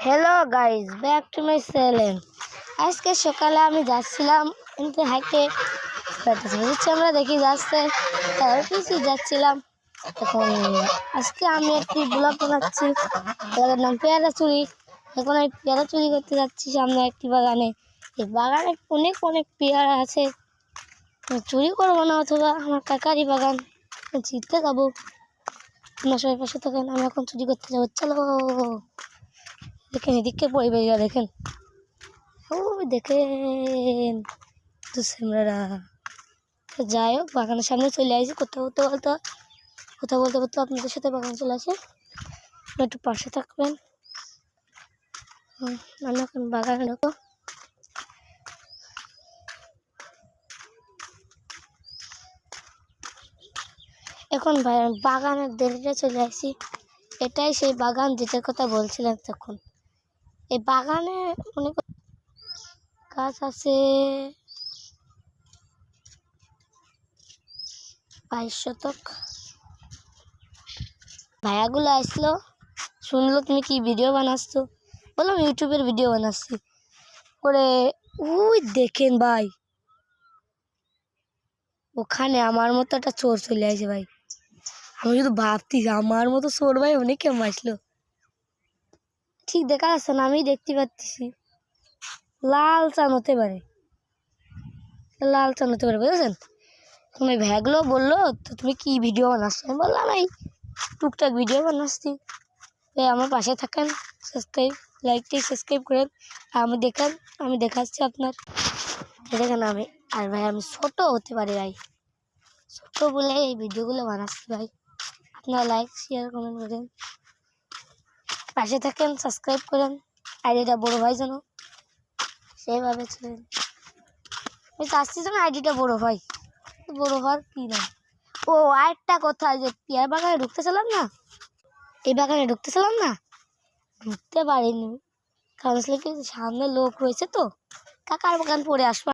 Hello guys, back to my channel. আজকে সকালে আমি যাচ্ছিলাম কিন্তু হাইটে হচ্ছে আমরা দেখি যাচ্ছে তার পিছিয়ে যাচ্ছিলাম। এখন আজকে আমি একটি ব্লগ বানাচ্ছি, তাদের নাম পেয়ারা চুরি। এখন আমি পেয়ারা চুরি করতে যাচ্ছি সামনে একটি বাগানে। এই বাগানে অনেক অনেক পেয়ারা আছে, চুরি করবো না, অথবা আমার কাকারই বাগান, জিততে যাবো। আপনার সবাই পাশে থাকেন, আমি এখন চুরি করতে যাবো। চলো দেখেন, এদিকে পরিবেশটা দেখেন, ও দেখেন দুসেমরা। যাই হোক, বাগানের সামনে চলে আসি। কথা বলতে বলতে আপনাদের সাথে বাগান চলে আসে, একটু পাশে থাকবেন। আমি এখন বাগানে ঢোকো। এখন বাগানের দেরিতে চলে আসি। এটাই সেই বাগান যেটার কথা বলছিলাম তখন। এই বাগানে অনেক গাছ আছে, 22 শতক। ভাইয়াগুলো আসলো, শুনলো তুমি কি ভিডিও বানাচ্ছো, বললাম ইউটিউবের ভিডিও বানাচ্ছি। ওরে ওই দেখেন ভাই, ওখানে আমার মতো একটা চোর চলে আসে ভাই। আমি শুধু ভাবছি আমার মতো চোর ভাই অনেকে আসলো। ঠিক দেখা যাচ্ছে না, আমি দেখতে পাচ্ছি লাল চান হতে পারে, বুঝেছেন। তুমি ভাইয়াগুলো বললো তো তুমি কি ভিডিও বানাচ্ছো, আমি বললাম এই টুকটাক ভিডিও বানাচ্ছি। আমার পাশে থাকেন, সাবস্ক্রাইব করেন। আমি দেখাচ্ছি আপনার, দেখেন আমি। আর ভাই আমি ছোট হতে পারি ভাই, ছোট বলে এই ভিডিওগুলো বানাচ্ছি ভাই। আপনারা লাইক শেয়ার কমেন্ট করেন, পাশে থাকেন, সাবস্ক্রাইব করেন। আইডিটা বড় ভাই যেন সেইভাবে ছিলেন। আমি চাচ্ছি যেন আইডিটা বড় হয়, বড় হওয়ার কি না। ও আরেকটা কথা, যে পেয়ার বাগানে ঢুকতেছিলাম না, এই বাগানে ঢুকতেছিলাম না, ঢুকতে পারিনি কারণ কি সামনে লোক রয়েছে তো, কাকার বাগান পরে আসবো।